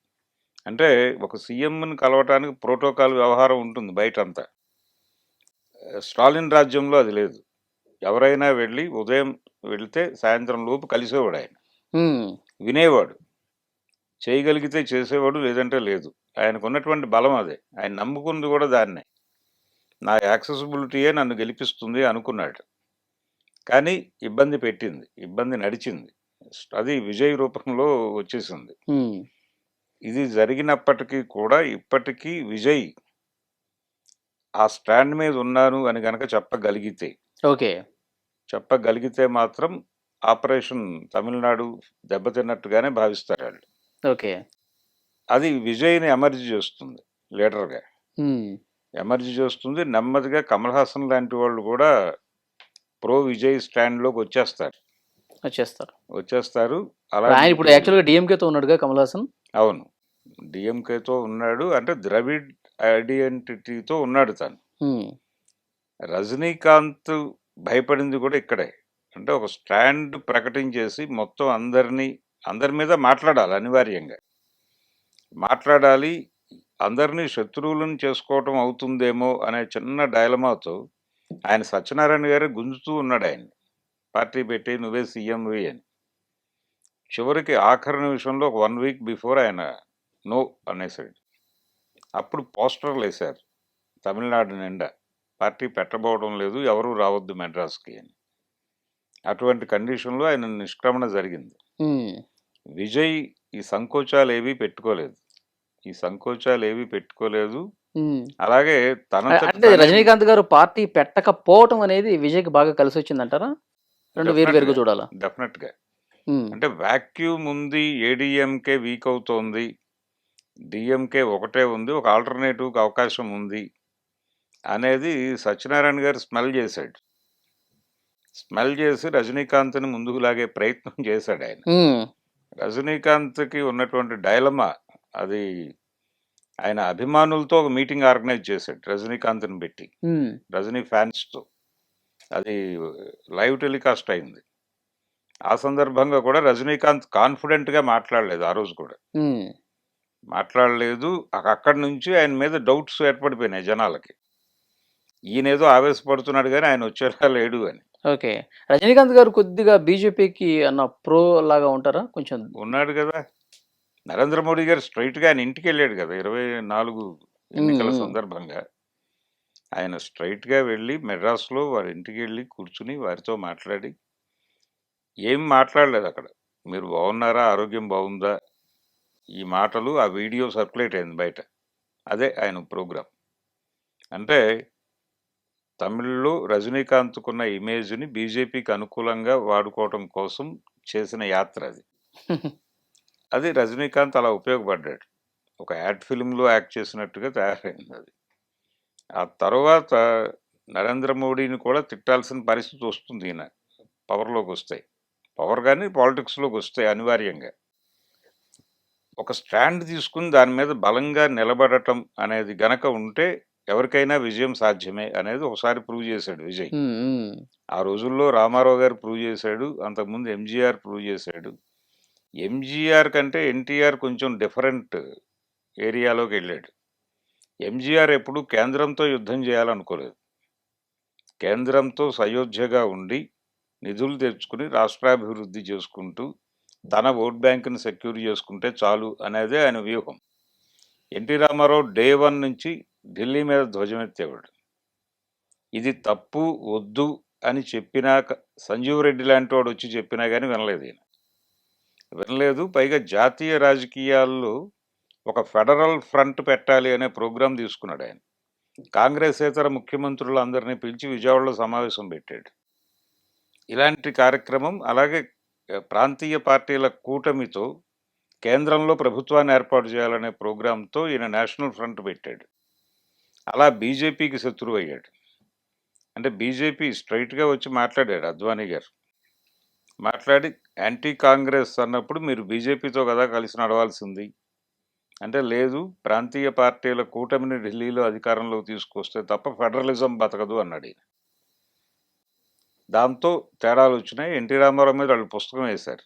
అంటే ఒక సీఎంని కలవటానికి ప్రోటోకాల్ వ్యవహారం ఉంటుంది బయటంతా. స్టాలిన్ రాజ్యంలో అది లేదు. ఎవరైనా వెళ్ళి ఉదయం వెళ్తే సాయంత్రం లోపు కలిసేవాడు ఆయన. ఉమ్, వినేవాడు. చేయగలిగితే చేసేవాడు, లేదంటే లేదు. ఆయనకున్నటువంటి బలం అదే. ఆయన నమ్ముకుంది కూడా దాన్నే. నా యాక్సెసిబిలిటీయే నన్ను గెలిపిస్తుంది అనుకున్నాడు. కానీ ఇబ్బంది పెట్టింది. ఇబ్బంది నడిచింది. అది విజయ్ రూపంలో వచ్చేసింది. ఉమ్, ఇది జరిగినప్పటికీ కూడా ఇప్పటికీ విజయ్ ఆ స్టాండ్ మీద ఉన్నాను అని గనక ఓకే. చెప్పగలిగితే మాత్రం ఆపరేషన్ తమిళనాడు దెబ్బతిన్నట్టుగానే భావిస్తారు వాళ్ళు. ఓకే. అది విజయ్ని ఎమర్జీ చేస్తుంది లీడర్గా. ఉమ్, ఎమర్జీ చేస్తుంది. నెమ్మదిగా కమల్ హాసన్ లాంటి వాళ్ళు కూడా ప్రో విజయ్ స్టాండ్లోకి వచ్చేస్తారు. వచ్చేస్తారు. ఆయన ఇప్పుడు అలాంటి యాక్చువల్గా డిఎంకేతో ఉన్నాడుగా కమల్ హాసన్. అవును. డిఎంకేతో ఉన్నాడు. అంటే ద్రవిడ్ ఐడెంటిటీతో ఉన్నాడు తను. ఉమ్, రజనీకాంత్ భయపడింది కూడా ఇక్కడే. అంటే ఒక స్టాండ్ ప్రకటించేసి మొత్తం అందరి మీద మాట్లాడాలి అనివార్యంగా. మాట్లాడాలి. అందరినీ శత్రువులను చేసుకోవటం అవుతుందేమో అనే చిన్న డైలమాతో ఆయన సత్యనారాయణ గారే గుంజుతూ ఉన్నాడు ఆయన్ని. పార్టీ పెట్టి నువ్వే సీఎంవి అని. చివరికి ఆఖరి నిమిషంలో ఒక 1 వీక్ బిఫోర్ ఆయన నో అనేసాడు. అప్పుడు పోస్టర్లు వేశారు తమిళనాడు నిండా, పార్టీ పెట్టబోవడం లేదు, ఎవరూ రావద్దు మెడ్రాస్కి అని. అటువంటి కండిషన్లో ఆయన నిష్క్రమణ జరిగింది. ఉమ్, విజయ్ ఈ సంకోచాలు ఏవి పెట్టుకోలేదు. ఉమ్. అలాగే తనంతట అంటే తానే రజనీకాంత్ గారు పార్టీ పెట్టకపోవటం అనేది విజయ్కి బాగా కలిసి వచ్చిందంటారా? రెండు వేరు వేరుగా డెఫినెట్గా చూడాలా? డెఫినెట్గా ఉమ్, అంటే వాక్యూమ్ ఉంది. ఏడీఎంకే వీక్ అవుతోంది, డిఎంకే ఒకటే ఉంది, ఒక ఆల్టర్నేటివ్కి అవకాశం ఉంది అనేది సత్యనారాయణ గారు స్మెల్ చేసి రజనీకాంత్ని ముందుకు లాగే ప్రయత్నం చేశాడు ఆయన. ఉమ్, రజనీకాంత్కి ఉన్నటువంటి డైలమా అది. ఆయన అభిమానులతో ఒక మీటింగ్ ఆర్గనైజ్ చేశాడు రజనీకాంత్ని పెట్టి, ఉమ్, రజనీ ఫ్యాన్స్తో. అది లైవ్ టెలికాస్ట్ అయింది. ఆ సందర్భంగా కూడా రజనీకాంత్ కాన్ఫిడెంట్గా మాట్లాడలేదు. ఆ రోజు కూడా ఉమ్. మాట్లాడలేదు. అక్కడి నుంచి ఆయన మీద డౌట్స్ ఏర్పడిపోయినాయి జనాలకి. ఈయనేదో ఆవేశపడుతున్నాడు కానీ ఆయన వచ్చేలా లేడు అని. ఓకే. రజనీకాంత్ గారు కొద్దిగా బీజేపీకి అన్న ప్రో లాగా ఉంటారా కొంచెం? ఉన్నాడు కదా. నరేంద్ర మోడీ గారు స్ట్రైట్గా ఆయన ఇంటికి వెళ్ళాడు కదా 24 ఎన్నికల ఉమ్, సందర్భంగా. ఆయన స్ట్రైట్గా వెళ్ళి మెడ్రాస్లో వారి ఇంటికి వెళ్ళి కూర్చుని వారితో మాట్లాడి ఏం మాట్లాడలేదు అక్కడ. మీరు బాగున్నారా, ఆరోగ్యం బాగుందా, ఈ మాటలు ఆ వీడియో సర్క్యులేట్ అయింది బయట. అదే ఆయన ప్రోగ్రాం. అంటే తమిళ్లో రజనీకాంత్కున్న ఇమేజ్ని బీజేపీకి అనుకూలంగా వాడుకోవటం కోసం చేసిన యాత్ర అది. అది రజనీకాంత్ అలా ఉపయోగపడ్డాడు. ఒక యాడ్ ఫిల్మ్లో యాక్ట్ చేసినట్టుగా తయారైంది అది. ఆ తర్వాత నరేంద్ర మోడీని కూడా తిట్టాల్సిన పరిస్థితి వస్తుంది ఈయన పవర్లోకి వస్తాయి. పవర్ కానీ పాలిటిక్స్లోకి వస్తాయి అనివార్యంగా. ఒక స్టాండ్ తీసుకుని దాని మీద బలంగా నిలబడటం అనేది గనక ఉంటే ఎవరికైనా విజయం సాధ్యమే అనేది ఒకసారి ప్రూవ్ చేశాడు విజయ్. ఉమ్, ఉమ్. ఆ రోజుల్లో రామారావు గారు ప్రూవ్ చేశాడు. అంతకుముందు ఎంజీఆర్ ప్రూవ్ చేశాడు. ఎంజీఆర్ కంటే ఎన్టీఆర్ కొంచెం డిఫరెంట్ ఏరియాలోకి వెళ్ళాడు. ఎంజీఆర్ ఎప్పుడు కేంద్రంతో యుద్ధం చేయాలనుకోలేదు. కేంద్రంతో సయోధ్యగా ఉండి నిధులు తెచ్చుకుని రాష్ట్రాభివృద్ధి చేసుకుంటూ తన ఓట్ బ్యాంకుని సెక్యూర్ చేసుకుంటే చాలు అనేదే ఆయన వ్యూహం. ఎన్టీ రామారావు డే 1 నుంచి ఢిల్లీ మీద ధ్వజమెత్తేవాడు. ఇది తప్పు వద్దు అని చెప్పినాక సంజీవ్ రెడ్డి లాంటి వాడు వచ్చి చెప్పినా కానీ వినలేదు ఈయన. వినలేదు. పైగా జాతీయ రాజకీయాల్లో ఒక ఫెడరల్ ఫ్రంట్ పెట్టాలి అనే ప్రోగ్రాం తీసుకున్నాడు ఆయన. కాంగ్రెసేతర ముఖ్యమంత్రులందరినీ పిలిచి విజయవాడలో సమావేశం పెట్టాడు. ఇలాంటి కార్యక్రమం అలాగే ప్రాంతీయ పార్టీల కూటమితో కేంద్రంలో ప్రభుత్వాన్ని ఏర్పాటు చేయాలనే ప్రోగ్రాంతో ఈయన నేషనల్ ఫ్రంట్ పెట్టాడు. అలా బీజేపీకి శత్రువు అయ్యాడు. అంటే బీజేపీ స్ట్రైట్గా వచ్చి మాట్లాడాడు అద్వానీ గారు. మాట్లాడి యాంటీ కాంగ్రెస్ అన్నప్పుడు మీరు బీజేపీతో కదా కలిసి నడవాల్సింది అంటే, లేదు ప్రాంతీయ పార్టీల కూటమిని ఢిల్లీలో అధికారంలోకి తీసుకొస్తే తప్ప ఫెడరలిజం బతకదు అన్నాడు ఈయన. దాంతో తేడాలు వచ్చినాయి. ఎన్టీ రామారావు మీద వాళ్ళు పుస్తకం వేశారు.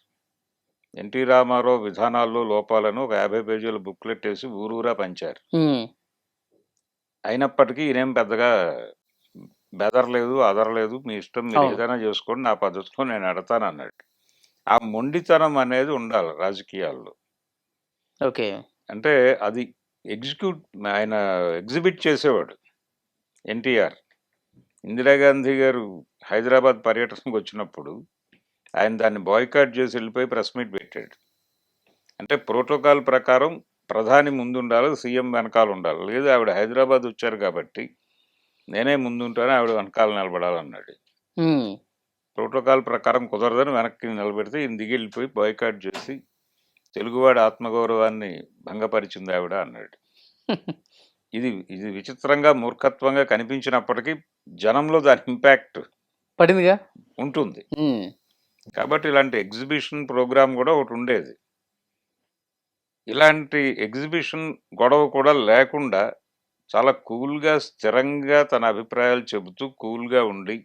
ఎన్టీ రామారావు విధానాల్లో లోపాలను ఒక 50 పేజీల బుక్లెట్ వేసి ఊరూరా పంచారు. అయినప్పటికీ ఈయనేం పెద్దగా బెదరలేదు, అదరలేదు. మీ ఇష్టం, మీరు అవును. ఏదైనా చేసుకోండి, నా పద్ధతిలో నేను ఎడతాను అన్నాడు. ఆ మొండితనం అనేది ఉండాలి రాజకీయాల్లో. ఓకే. అంటే అది ఆయన ఎగ్జిబిట్ చేసేవాడు ఎన్టీఆర్. ఇందిరాగాంధీ గారు హైదరాబాద్ పర్యటనకు వచ్చినప్పుడు ఆయన దాన్ని బాయ్కాట్ చేసి వెళ్ళిపోయి ప్రెస్ మీట్ పెట్టాడు. అంటే ప్రోటోకాల్ ప్రకారం ప్రధాని ముందుండాలి, సీఎం వెనకాల ఉండాలి. లేదు ఆవిడ హైదరాబాద్ వచ్చారు కాబట్టి నేనే ముందుంటాను, ఆవిడ వెనకాల నిలబడాలన్నాడు. ప్రోటోకాల్ ప్రకారం కుదరదని వెనక్కి నిలబెడితే ఈయన దిగి వెళ్ళిపోయి బాయ్కాట్ చేసి తెలుగువాడి ఆత్మగౌరవాన్ని భంగపరిచింది ఆవిడ అన్నాడు. ఇది ఇది విచిత్రంగా మూర్ఖత్వంగా కనిపించినప్పటికీ జనంలో దాని ఇంపాక్ట్ పడిందిగా. ఉంటుంది. కాబట్టి ఇలాంటి ఎగ్జిబిషన్ ప్రోగ్రామ్ కూడా ఒకటి ఉండేది. ఇలాంటి ఎగ్జిబిషన్ గొడవ కూడా లేకుండా చాలా కూల్గా స్థిరంగా తన అభిప్రాయాలు చెబుతూ కూల్గా ఉండి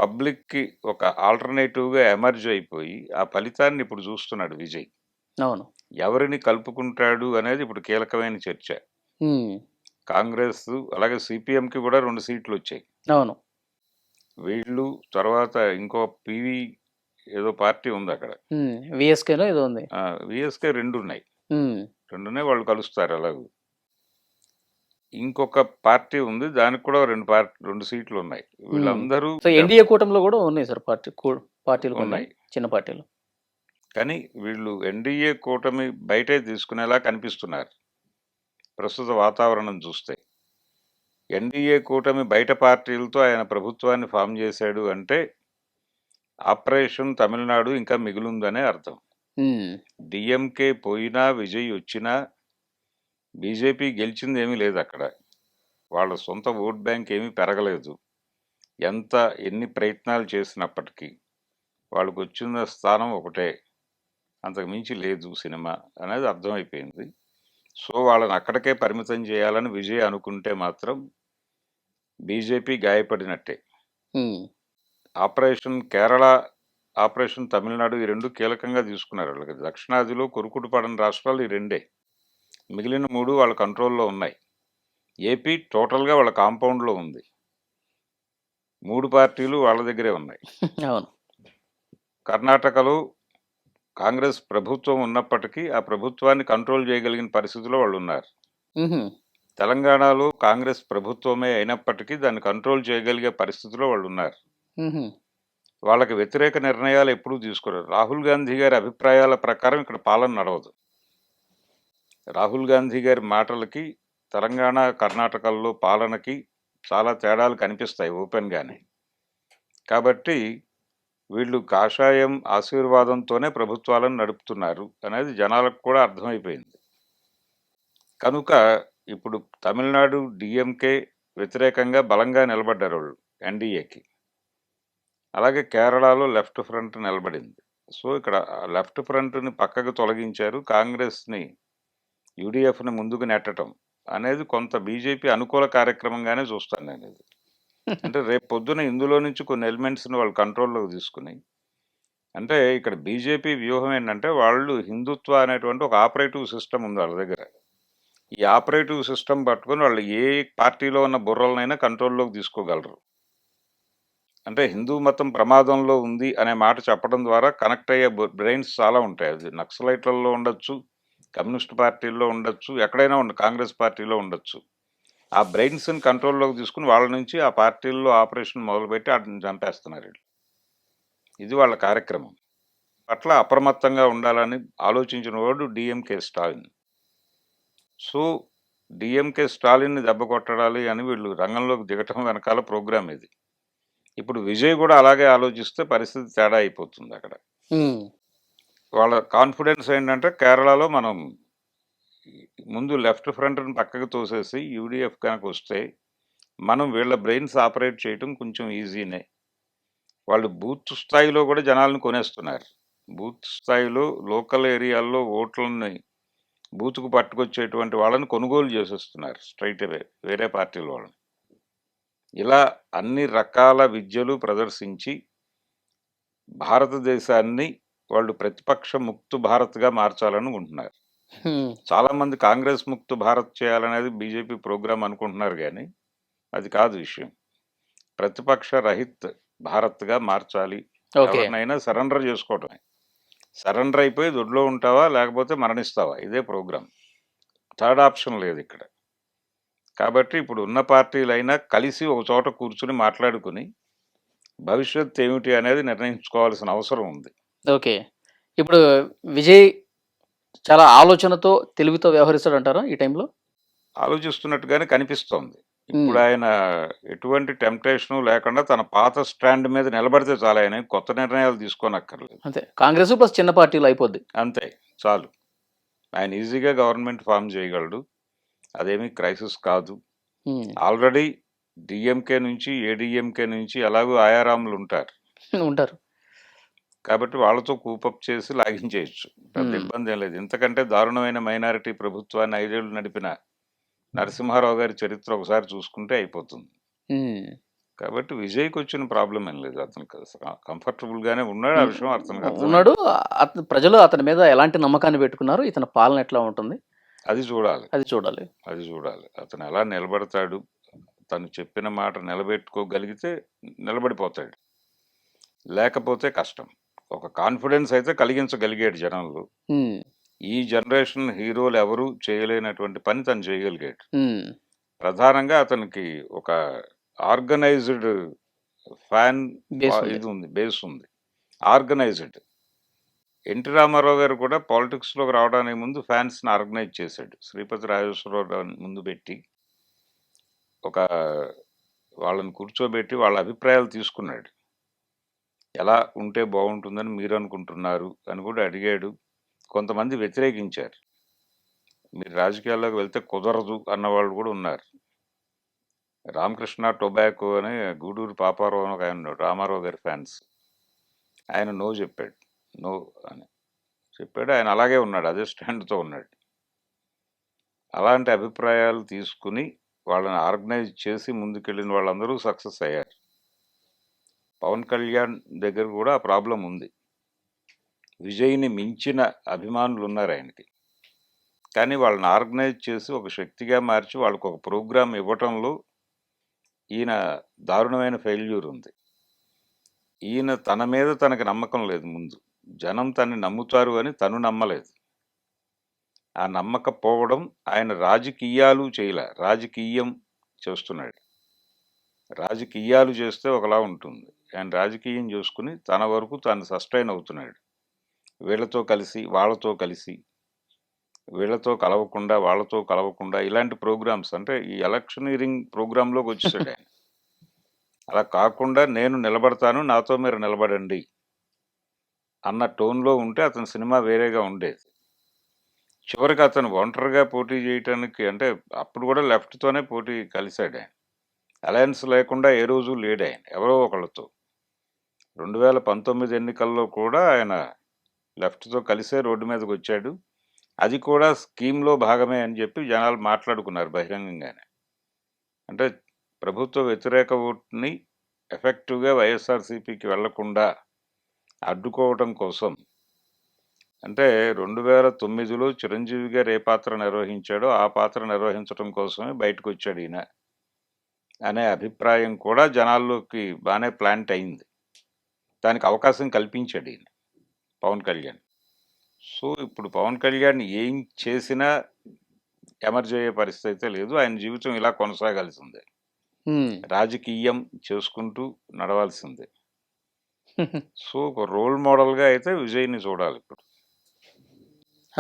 పబ్లిక్కి ఒక ఆల్టర్నేటివ్గా ఎమర్జ్ అయిపోయి ఆ ఫలితాన్ని ఇప్పుడు చూస్తున్నాడు విజయ్. అవును. ఎవరిని కలుపుకుంటాడు అనేది ఇప్పుడు కీలకమైన చర్చ. కాంగ్రెస్ అలాగే సిపిఎంకి కూడా 2 సీట్లు వచ్చాయి. అవును. వీళ్ళు తర్వాత ఇంకో పివి ఏదో పార్టీ ఉంది అక్కడ, విఎస్కేలో ఏదో ఉంది. విఎస్కే 2 ఉన్నాయి. 2 ఉన్నాయి, వాళ్ళు కలుస్తారు. అలాగే ఇంకొక పార్టీ ఉంది, దానికి కూడా 2 సీట్లు ఉన్నాయి. వీళ్ళందరూ సో ఎన్డీఏ కూటమిలో కూడా ఉన్నాయి సార్ పార్టీలు ఉన్నాయి. ఉన్నాయి, చిన్న పార్టీలు. కానీ వీళ్ళు ఎన్డీఏ కూటమి బయటే తీసుకునేలా కనిపిస్తున్నారు ప్రస్తుత వాతావరణం చూస్తే. ఎన్డీఏ కూటమి బయట పార్టీలతో ఆయన ప్రభుత్వాన్ని ఫామ్ చేశాడు అంటే ఆపరేషన్ తమిళనాడు ఇంకా మిగులుందనే అర్థం. డిఎంకే పోయినా విజయ్ వచ్చినా బీజేపీ గెలిచింది ఏమీ లేదు అక్కడ. వాళ్ళ సొంత ఓట్ బ్యాంక్ ఏమీ పెరగలేదు. ఎన్ని ప్రయత్నాలు చేసినప్పటికీ వాళ్ళకు వచ్చిన స్థానం ఒకటే, అంతకు మించి లేదు సినిమా అనేది అర్థమైపోయింది. సో వాళ్ళని అక్కడికే పరిమితం చేయాలని విజయ్ అనుకుంటే మాత్రం బీజేపీ గాయపడినట్టే. ఆపరేషన్ కేరళ, ఆపరేషన్ తమిళనాడు ఈ 2 కీలకంగా తీసుకున్నారు. వాళ్ళకి దక్షిణాదిలో కొరుకుడు పడని రాష్ట్రాలు ఈ 2. మిగిలిన 3 వాళ్ళ కంట్రోల్లో ఉన్నాయి. ఏపీ టోటల్గా వాళ్ళ కాంపౌండ్లో ఉంది. 3 పార్టీలు వాళ్ళ దగ్గరే ఉన్నాయి. అవును. కర్ణాటకలో కాంగ్రెస్ ప్రభుత్వం ఉన్నప్పటికీ ఆ ప్రభుత్వాన్ని కంట్రోల్ చేయగలిగిన పరిస్థితిలో వాళ్ళు ఉన్నారు. తెలంగాణలో కాంగ్రెస్ ప్రభుత్వమే అయినప్పటికీ దాన్ని కంట్రోల్ చేయగలిగే పరిస్థితిలో వాళ్ళు ఉన్నారు. వాళ్ళకి వ్యతిరేక నిర్ణయాలు ఎప్పుడూ తీసుకోరు. రాహుల్ గాంధీ గారి అభిప్రాయాల ప్రకారం ఇక్కడ పాలన నడవదు. రాహుల్ గాంధీ గారి మాటలకి తెలంగాణ, కర్ణాటకల్లో పాలనకి చాలా తేడాలు కనిపిస్తాయి ఓపెన్గానే. కాబట్టి వీళ్ళు కాషాయం ఆశీర్వాదంతోనే ప్రభుత్వాలను నడుపుతున్నారు అనేది జనాలకు కూడా అర్థమైపోయింది. కనుక ఇప్పుడు తమిళనాడు డిఎంకే వ్యతిరేకంగా బలంగా నిలబడ్డారు వాళ్ళు ఎన్డీఏకి. అలాగే కేరళలో లెఫ్ట్ ఫ్రంట్ నిలబడింది. సో ఇక్కడ లెఫ్ట్ ఫ్రంట్ని పక్కకు తొలగించారు. కాంగ్రెస్ని, యూడిఎఫ్ని ముందుకు నెట్టడం అనేది కొంత బీజేపీ అనుకూల కార్యక్రమంగానే చూస్తాను నేను ఇది. అంటే రేపు పొద్దున ఇందులో నుంచి కొన్ని ఎలిమెంట్స్ని వాళ్ళు కంట్రోల్లోకి తీసుకుని, అంటే ఇక్కడ బీజేపీ వ్యూహం ఏంటంటే వాళ్ళు హిందుత్వ అనేటువంటి ఒక ఆపరేటివ్ సిస్టమ్ ఉంది వాళ్ళ దగ్గర. ఈ ఆపరేటివ్ సిస్టమ్ పట్టుకొని వాళ్ళు ఏ పార్టీలో ఉన్న బుర్రలనైనా కంట్రోల్లోకి తీసుకోగలరు. అంటే హిందూ మతం ప్రమాదంలో ఉంది అనే మాట చెప్పడం ద్వారా కనెక్ట్ అయ్యే బ్రెయిన్స్ చాలా ఉంటాయి. అది నక్సలైట్లలో ఉండొచ్చు, కమ్యూనిస్ట్ పార్టీల్లో ఉండొచ్చు, ఎక్కడైనా కాంగ్రెస్ పార్టీలో ఉండొచ్చు. ఆ బ్రెయిన్స్ని కంట్రోల్లోకి తీసుకుని వాళ్ళ నుంచి ఆ పార్టీల్లో ఆపరేషన్ మొదలుపెట్టి వాటిని చంపేస్తున్నారు. ఇది వాళ్ళ కార్యక్రమం. పట్ల అప్రమత్తంగా ఉండాలని ఆలోచించిన వాడు డిఎంకే స్టాలిన్. సో డిఎంకే స్టాలిన్ని దెబ్బ కొట్టడాలి అని వీళ్ళు రంగంలోకి దిగటం వెనకాల ప్రోగ్రామ్ ఇది. ఇప్పుడు విజయ్ కూడా అలాగే ఆలోచిస్తే పరిస్థితి తేడా అయిపోతుంది అక్కడ. వాళ్ళ కాన్ఫిడెన్స్ ఏంటంటే కేరళలో మనం ముందు లెఫ్ట్ ఫ్రంట్ని పక్కకు తోసేసి యూడిఎఫ్ కనుక వస్తే మనం వీళ్ళ బ్రెయిన్స్ ఆపరేట్ చేయటం కొంచెం ఈజీనే. వాళ్ళు బూత్ స్థాయిలో కూడా జనాలను కొనేస్తున్నారు. బూత్ స్థాయిలో లోకల్ ఏరియాల్లో ఓట్లని బూత్కు పట్టుకొచ్చేటువంటి వాళ్ళని కొనుగోలు చేసేస్తున్నారు స్ట్రైట్ అవే వేరే పార్టీల వాళ్ళని. ఇలా అన్ని రకాల విద్యలు ప్రదర్శించి భారతదేశాన్ని వాళ్ళు ప్రతిపక్ష ముక్త భారత్గా మార్చాలని ఉంటున్నారు. చాలామంది కాంగ్రెస్ ముక్త భారత్ చేయాలనేది బీజేపీ ప్రోగ్రాం అనుకుంటున్నారు, కానీ అది కాదు విషయం. ప్రతిపక్ష రహిత్ భారత్గా మార్చాలి. ఎవరినైనా సరెండర్ చేసుకోవటమే. సరెండర్ అయిపోయి దొడ్లో ఉంటావా లేకపోతే మరణిస్తావా, ఇదే ప్రోగ్రాం. థర్డ్ ఆప్షన్ లేదు ఇక్కడ. కాబట్టి ఇప్పుడు ఉన్న పార్టీలైనా కలిసి ఒక చోట కూర్చుని మాట్లాడుకుని భవిష్యత్ ఏమిటి అనేది నిర్ణయించుకోవాల్సిన అవసరం ఉంది. ఓకే, ఇప్పుడు విజయ్ చాలా ఆలోచనతో తెలివితో వ్యవహరిస్తాడు అంటారా ఈ టైంలో? ఆలోచిస్తున్నట్టుగానే కనిపిస్తోంది. ఇప్పుడు ఆయన ఎటువంటి టెంప్టేషను లేకుండా తన పాత స్టాండ్ మీద నిలబడితే చాలా, ఆయన కొత్త నిర్ణయాలు తీసుకోనక్కర్లేదు. అంతే, కాంగ్రెస్ ప్లస్ చిన్న పార్టీలు అయిపోద్ది, అంతే చాలు. ఆయన ఈజీగా గవర్నమెంట్ ఫామ్ చేయగలడు, అదేమీ క్రైసిస్ కాదు. ఆల్రెడీ డిఎంకే నుంచి ఏడిఎంకే నుంచి ఎలాగో ఆయారాములు ఉంటారు కాబట్టి వాళ్ళతో కూపప్ చేసి లాగించేయచ్చు, పెద్ద ఇబ్బంది ఏం లేదు. ఇంతకంటే దారుణమైన మైనారిటీ ప్రభుత్వాన్ని 5 ఏళ్ళు నడిపిన నరసింహారావు గారి చరిత్ర ఒకసారి చూసుకుంటే అయిపోతుంది. కాబట్టి విజయ్కి వచ్చిన ప్రాబ్లం ఏం లేదు, అతనికి కంఫర్టబుల్ గానే ఉన్నాడు. ఆ విషయం అతనికి ఉన్నాడు. ప్రజలు అతని మీద ఎలాంటి నమ్మకాన్ని పెట్టుకున్నారు, ఇతని పాలన ఎట్లా ఉంటుంది అది చూడాలి. అది చూడాలి. అతను ఎలా నిలబడతాడు, తను చెప్పిన మాట నిలబెట్టుకోగలిగితే నిలబడిపోతాడు, లేకపోతే కష్టం. ఒక కాన్ఫిడెన్స్ అయితే కలిగించగలిగాడు జనంలో. ఈ జనరేషన్ హీరోలు ఎవరు చేయలేనటువంటి పని తను చేయగలిగాడు. ప్రధానంగా అతనికి ఒక ఆర్గనైజ్డ్ ఫ్యాన్ ఇది ఉంది, బేస్ ఉంది, ఆర్గనైజ్డ్. ఎన్టీ రామారావు గారు కూడా పాలిటిక్స్లోకి రావడానికి ముందు ఫ్యాన్స్ని ఆర్గనైజ్ చేశాడు. శ్రీపతి రాజేశ్వరరావు ముందు పెట్టి ఒక వాళ్ళని కూర్చోబెట్టి వాళ్ళ అభిప్రాయాలు తీసుకున్నాడు. ఎలా ఉంటే బాగుంటుందని మీరు అనుకుంటున్నారు అని కూడా అడిగాడు. కొంతమంది వ్యతిరేకించారు, మీరు రాజకీయాల్లోకి వెళ్తే కుదరదు అన్నవాళ్ళు కూడా ఉన్నారు. రామకృష్ణ టొబాకో అని గూడూరు పాపారావు అని ఒక ఆయన ఉన్నాడు, రామారావు గారి ఫ్యాన్స్. ఆయన నో చెప్పాడు, నో అని చెప్పాడు. ఆయన అలాగే ఉన్నాడు, అదే స్టాండ్తో ఉన్నాడు. అలాంటి అభిప్రాయాలు తీసుకుని వాళ్ళని ఆర్గనైజ్ చేసి ముందుకెళ్ళిన వాళ్ళందరూ సక్సెస్ అయ్యారు. పవన్ కళ్యాణ్ దగ్గర కూడా ఆ ప్రాబ్లం ఉంది. విజయ్ని మించిన అభిమానులు ఉన్నారు ఆయనకి, కానీ వాళ్ళని ఆర్గనైజ్ చేసి ఒక శక్తిగా మార్చి వాళ్ళకు ఒక ప్రోగ్రాం ఇవ్వటంలో ఈయన దారుణమైన ఫెయిల్యూర్ ఉంది. ఈయన తన మీద తనకు నమ్మకం లేదు. ముందు జనం తనని నమ్ముతారు అని తను నమ్మలేదు. ఆ నమ్మకపోవడం ఆయన రాజకీయాలు చేయలే, రాజకీయం చేస్తున్నాడు. రాజకీయాలు చేస్తే ఒకలా ఉంటుంది, ఆయన రాజకీయం చేసుకుని తన వరకు తాను సస్టైన్ అవుతున్నాడు. వీళ్ళతో కలిసి వాళ్ళతో కలిసి, వీళ్ళతో కలవకుండా వాళ్ళతో కలవకుండా, ఇలాంటి ప్రోగ్రామ్స్. అంటే ఈ ఎలక్షనీరింగ్ ప్రోగ్రాంలోకి వచ్చేసాడు ఆయన. అలా కాకుండా నేను నిలబడతాను, నాతో మీరు నిలబడండి అన్న టోన్లో ఉంటే అతని సినిమా వేరేగా ఉండేది. చివరికి అతను ఒంటరిగా పోటీ చేయటానికి, అంటే అప్పుడు కూడా లెఫ్ట్తోనే పోటీ కలిశాడు ఆయన. అలయన్స్ లేకుండా ఏ రోజు లేడు ఆయన, ఎవరో ఒకళ్ళతో. 2019 ఎన్నికల్లో కూడా ఆయన లెఫ్ట్తో కలిసే రోడ్డు మీదకి వచ్చాడు. అది కూడా స్కీమ్లో భాగమే అని చెప్పి జనాలు మాట్లాడుకున్నారు బహిరంగంగానే. అంటే ప్రభుత్వ వ్యతిరేక ఓటుని ఎఫెక్టివ్గా వైఎస్ఆర్సీపీకి వెళ్లకుండా అడ్డుకోవటం కోసం, అంటే 2009లో చిరంజీవి గారు ఏ పాత్ర నిర్వహించాడో ఆ పాత్ర నిర్వహించడం కోసమే బయటకు వచ్చాడు ఈయన అనే అభిప్రాయం కూడా జనాల్లోకి బాగానే ప్లాంట్ అయింది. దానికి అవకాశం కల్పించాడు ఈయన పవన్ కళ్యాణ్. సో ఇప్పుడు పవన్ కళ్యాణ్ ఏం చేసినా ఎమర్జ్ అయ్యే పరిస్థితి అయితే లేదు. ఆయన జీవితం ఇలా కొనసాగాల్సిందే, రాజకీయం చేసుకుంటూ నడవాల్సిందే. సో ఒక రోల్ మోడల్గా అయితే విజయ్ని చూడాలి ఇప్పుడు.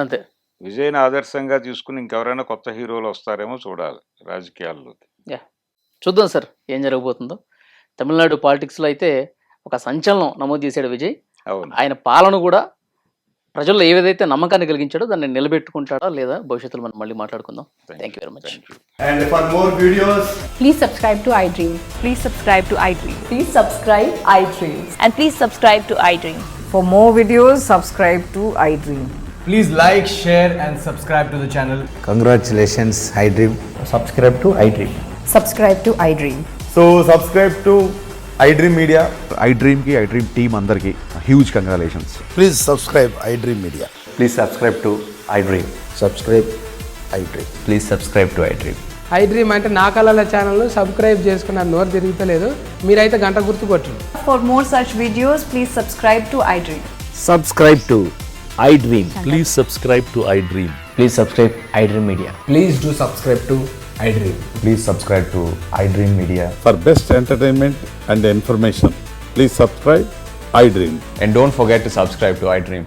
అంతే. విజయ్ని ఆదర్శంగా తీసుకుని ఇంకెవరైనా కొత్త హీరోలు వస్తారేమో చూడాలి రాజకీయాల్లోకి. చూద్దాం సార్ ఏం జరగబోతుందో. తమిళనాడు పాలిటిక్స్లో అయితే ఒక సంచలనం నమోదు చేశాడు విజయ్. అవును. ఆయన పాలన కూడా ప్రజల్లో ఏదైతే నమ్మకాన్ని కలిగించాడో దాన్ని నిలబెట్టుకుంటాడా లేదా భవిష్యత్తులో మనం మళ్ళీ మాట్లాడుకుందాం. Thank you very much. Thank you. And for more videos, Please subscribe to iDream. Please subscribe to iDream. Please subscribe iDreams. And please subscribe to iDream. For more videos, subscribe to iDream. please like, share, and subscribe to the channel. Congratulations, iDream. Subscribe to iDream. Subscribe to iDream. So subscribe to iDream Media. iDream team andarki huge congratulations. Please subscribe iDream Media. Please subscribe to iDream. Subscribe iDream. Please subscribe to iDream. iDream అంటే నా కళల ఛానల్ను subscribe చేసుకున్న నోరు తిరుగుతలేదు, మీరైతే గంట గుర్తు కొట్టండి. For more such videos, please subscribe to iDream. Subscribe to iDream. Please subscribe to iDream. Please subscribe iDream Media. Please do subscribe to iDream. Please subscribe to iDream Media. For best entertainment and information, please subscribe iDream. And don't forget to subscribe to iDream.